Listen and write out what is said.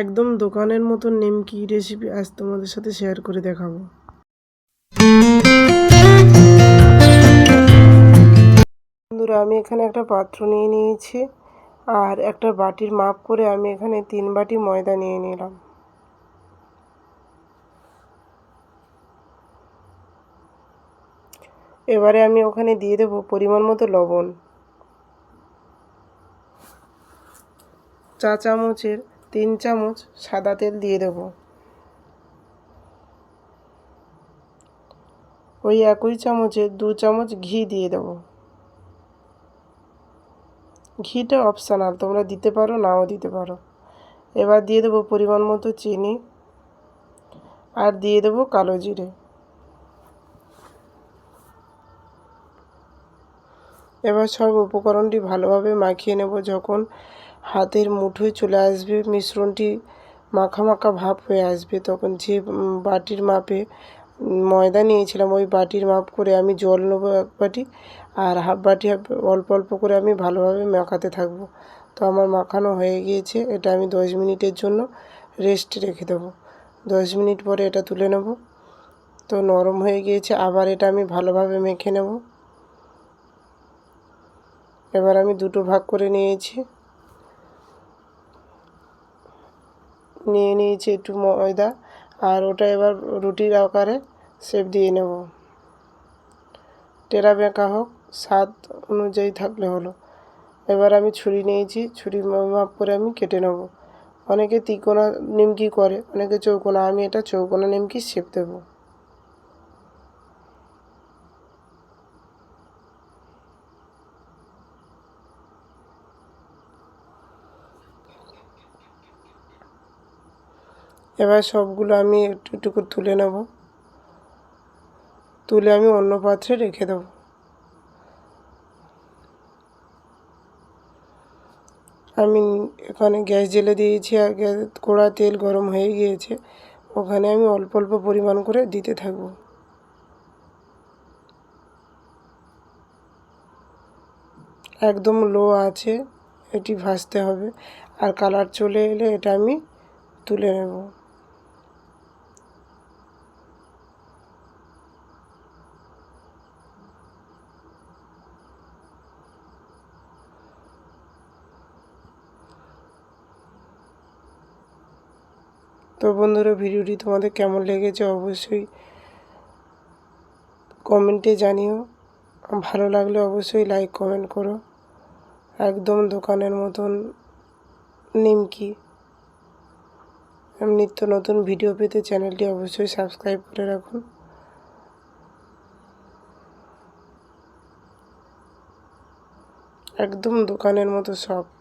একদম দোকানের মতো নিমকি রেসিপি আজ তোমাদের সাথে শেয়ার করে দেখাবো। বন্ধুরা, আমি এখানে একটা পাত্র নিয়ে নিয়েছি আর একটা বাটির মাপ করে আমি এখানে 3 বাটি ময়দা নিয়ে নিলাম। এবারে আমি ওখানে দিয়ে দেবো পরিমাণ মতো লবণ, চা চামচের 3 চামচ সাদা তেল দিয়ে দেবো, ওই একই চামচে 2 চামচ ঘি দিয়ে দেবো। ঘিটা অপশনাল, তোমরা দিতে পারো নাও দিতে পারো। এবার দিয়ে দেবো পরিমাণ মতো চিনি আর দিয়ে দেবো কালো জিরে। এবার সব উপকরণটি ভালোভাবে মাখিয়ে নেব। যখন হাতের মুঠোয় চলে আসবে, মিশ্রণটি মাখা মাখা ভাব হয়ে আসবে, তখন যে বাটির মাপে ময়দা নিয়েছিলাম ওই বাটির মাপ করে আমি জল নেবো 1 বাটি, আর হাফ বাটি অল্প অল্প করে আমি ভালোভাবে মাখাতে থাকবো। তো আমার মাখানো হয়ে গিয়েছে, এটা আমি 10 মিনিটের জন্য রেস্টে রেখে দেবো। 10 মিনিট পরে এটা তুলে নেব। তো নরম হয়ে গিয়েছে, আবার এটা আমি ভালোভাবে মেখে নেব। এবার আমি 2টো ভাগ করে নিয়েছি, একটু ময়দা, আর ওটা এবার রুটির আকারে শেপ দিয়ে নেব। টেরা বেঁকা হোক, স্বাদ অনুযায়ী থাকলে হলো। এবার আমি ছুরি নিয়েছি, ছুরি মাপ করে আমি কেটে নেব। অনেকে তিকোনা নিমকি করে, অনেকে চৌকোনা, আমি এটা চৌকোনা নিমকি শেপ দেবো। এবার সবগুলো আমি একটু একটু করে তুলে নেব, তুলে আমি অন্য পাত্রে রেখে দেবো। আমি এখানে গ্যাস জ্বেলে দিয়েছি আর কড়া তেল গরম হয়ে গিয়েছে, ওখানে আমি অল্প অল্প পরিমাণ করে দিতে থাকবো। একদম লো আছে এটি ভাজতে হবে, আর কালার চলে এলে এটা আমি তুলে নেব। তো বন্ধুরা, ভিডিওটি তোমাদের কেমন লেগেছে অবশ্যই কমেন্টে জানিও। ভালো লাগলে অবশ্যই লাইক কমেন্ট করো। একদম দোকানের মতন নিমকি। নিত্য নতুন ভিডিও পেতে চ্যানেলটি অবশ্যই সাবস্ক্রাইব করে রাখুন। একদম দোকানের মতো সফট।